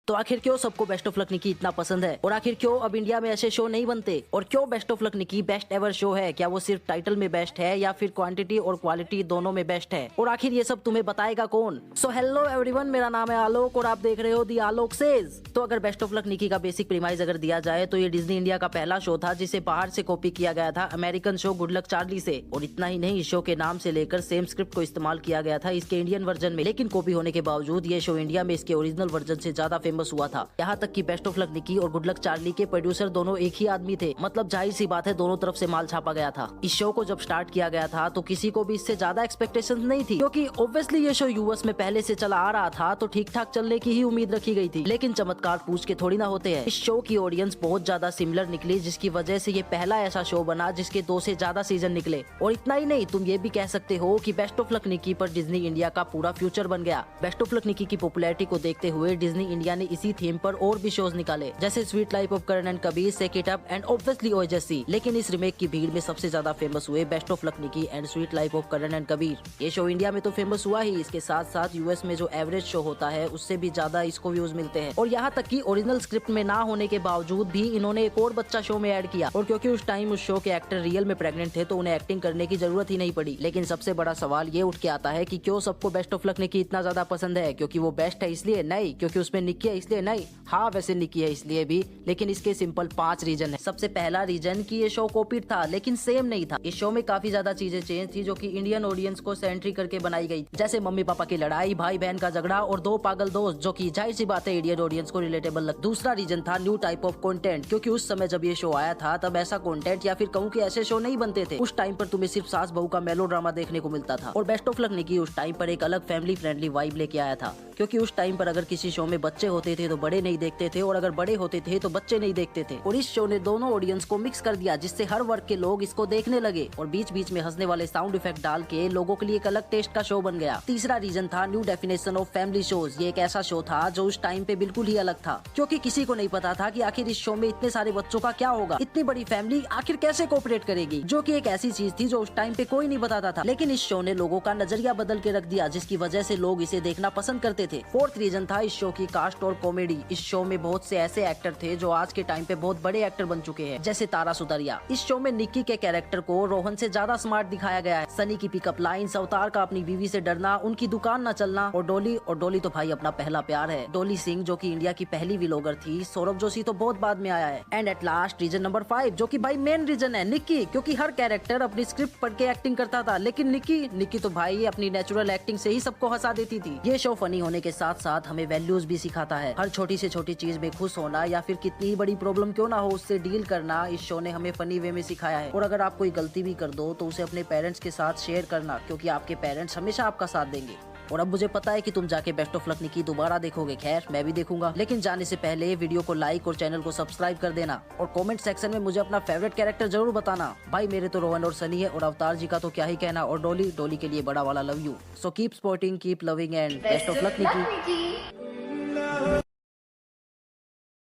तो आखिर क्यों सबको बेस्ट ऑफ लक निकी इतना पसंद है, और आखिर क्यों अब इंडिया में ऐसे शो नहीं बनते, और क्यों best of luck Nikki best ever show है। क्या वो सिर्फ टाइटल में बेस्ट है या फिर क्वांटिटी और क्वालिटी दोनों में बेस्ट है, और आखिर ये सब तुम्हें बताएगा कौन। सो हेलो एवरीवन, मेरा नाम है आलोक और आप देख रहे हो दी आलोक सेज। तो अगर बेस्ट ऑफ लक निकी का बेसिक प्रीमाइज अगर दिया जाए तो ये डिज्नी इंडिया का पहला शो था जिसे बाहर से कॉपी किया गया था American show good luck Charlie से। और इतना ही नहीं, इस शो के नाम से लेकर सेम स्क्रिप्ट को इस्तेमाल किया गया था इसके इंडियन वर्जन में, लेकिन कॉपी होने के बावजूद ये शो इंडिया में इसके ओरिजिनल वर्जन से ज्यादा फेमस हुआ था। यहाँ तक कि बेस्ट ऑफ लक निकी और गुड लक चार्ली के प्रोड्यूसर दोनों एक ही आदमी थे, मतलब जाहिर सी बात है दोनों तरफ से माल छापा गया था। इस शो को जब स्टार्ट किया गया था तो किसी को भी इससे ज्यादा एक्सपेक्टेशंस नहीं थी, क्योंकि ऑब्वियसली ये शो यूएस में पहले से चला आ रहा था तो ठीक ठाक चलने की ही उम्मीद रखी गई थी। लेकिन चमत्कार पूछ के थोड़ी ना होते हैं। इस शो की ऑडियंस बहुत ज्यादा सिमिलर निकली, जिसकी वजह से ये पहला ऐसा शो बना जिसके 2 से ज्यादा सीजन निकले। और इतना ही नहीं, तुम ये भी कह सकते हो कि बेस्ट ऑफ लक निकी पर डिज्नी इंडिया का पूरा फ्यूचर बन गया। बेस्ट ऑफ लक निकी की पॉपुलैरिटी को देखते हुए डिज्नी इंडिया ने इसी थीम पर और भी शोज निकाले, जैसे sweet life of Karan and Kabir, shake it up and obviously OSSC. लेकिन इस रिमेक की भीड़ में सबसे ज्यादा फेमस हुए best of luck Nikki and sweet life of Karan and Kabir. ये शो इंडिया में तो फेमस हुआ ही, इसके साथ साथ यूएस में जो एवरेज शो होता है उससे भी ज्यादा इसको व्यूज मिलते हैं। और यहाँ तक कि ओरिजिनल स्क्रिप्ट में ना होने के बावजूद भी इन्होंने एक और बच्चा शो में ऐड किया, और क्योंकि उस टाइम उस शो के एक्टर रियल में प्रेग्नेंट थे तो उन्हें एक्टिंग करने की जरूरत ही नहीं पड़ी। लेकिन सबसे बड़ा सवाल ये उठ के आता है कि क्यों सबको बेस्ट ऑफ लक निकी इतना ज्यादा पसंद है। क्योंकि वो बेस्ट है इसलिए? नहीं। क्योंकि उसमें निकी है इसलिए? नहीं। हाँ, वैसे निकी है इसलिए भी, लेकिन इसके सिंपल 5 रीजन है। सबसे पहला रीजन कि ये शो कॉपीड था लेकिन सेम नहीं था। इस शो में काफी ज्यादा चीजें चेंज थी जो कि इंडियन ऑडियंस को सेंट्री करके बनाई गई, जैसे मम्मी पापा की लड़ाई, भाई बहन का झगड़ा और 2 पागल दोस्त, जो कि जाहिर सी बात है इंडियन ऑडियंस को रिलेटेबल लग। दूसरा रीजन था न्यू टाइप ऑफ कंटेंट, क्योंकि उस समय जब ये शो आया था तब ऐसा कंटेंट या फिर कहूँ कि ऐसे शो नहीं बनते थे। उस टाइम पर तुम्हें सिर्फ सास बहू का मेलोड्रामा देखने को मिलता था। और बेस्ट ऑफ लक निकी उस टाइम पर एक अलग फैमिली फ्रेंडली वाइब लेके आया था, क्योंकि उस टाइम पर अगर किसी शो में बच्चे होते थे तो बड़े नहीं देखते थे, और अगर बड़े होते थे तो बच्चे नहीं देखते थे। और इस शो ने दोनों ऑडियंस को मिक्स कर दिया, जिससे हर वर्ग के लोग इसको देखने लगे, और बीच बीच में हंसने वाले साउंड इफेक्ट डाल के लोगों के लिए एक अलग टेस्ट का शो बन गया। तीसरा रीजन था new definition of family shows. ये एक ऐसा शो था जो उस टाइम पे बिल्कुल ही अलग था, क्योंकि किसी को नहीं पता था कि आखिर इस शो में इतने सारे बच्चों का क्या होगा, इतनी बड़ी फैमिली आखिर कैसे कोऑपरेट करेगी, जो कि एक ऐसी चीज थी जो उस टाइम पे कोई नहीं बताता था। लेकिन इस शो ने लोगों का नजरिया बदल के रख दिया, जिसकी वजह से लोग इसे देखना पसंद करते थे। फोर्थ रीजन था इस शो की कास्ट और कॉमेडी। इस शो में बहुत से ऐसे एक्टर थे जो आज के टाइम पे बहुत बड़े एक्टर बन चुके हैं, जैसे तारा सुतारिया। इस शो में निक्की के कैरेक्टर को रोहन से ज्यादा स्मार्ट दिखाया गया है। सनी की पिकअप लाइन्स, अवतार का अपनी बीवी से डरना, उनकी दुकान न चलना, और डोली तो भाई अपना पहला प्यार है। डोली सिंह जो कि इंडिया की पहली व्लॉगर थी। सौरभ जोशी तो बहुत बाद में आया है। And at last reason number 5, जो कि भाई मेन रीजन है, निक्की, क्योंकि हर कैरेक्टर अपनी स्क्रिप्ट पढ़ के एक्टिंग करता था, लेकिन निक्की तो भाई अपनी नेचुरल एक्टिंग से ही सबको हंसा देती थी। ये शो फनी होने के साथ साथ हमें वैल्यूज भी सिखाता है। हर छोटी से छोटी चीज में खुश होना, या फिर कितनी बड़ी प्रॉब्लम क्यों ना हो उससे डील करना, इस शो ने हमें फनी वे में सिखाया है। और अगर आप कोई गलती भी कर दो तो उसे अपने पेरेंट्स के साथ शेयर करना, क्योंकि आपके पेरेंट्स हमेशा आपका साथ देंगे। और अब मुझे पता है कि तुम जाके बेस्ट ऑफ लक निकी दोबारा देखोगे, खैर मैं भी देखूंगा, लेकिन जाने से पहले वीडियो को लाइक और चैनल को सब्सक्राइब कर देना। और कमेंट सेक्शन में मुझे अपना फेवरेट कैरेक्टर जरूर बताना। भाई मेरे तो रोहन और सनी है, और अवतार जी का तो क्या ही कहना, और डोली के लिए बड़ा वाला love you. So keep supporting, keep loving and best of luck Nikki.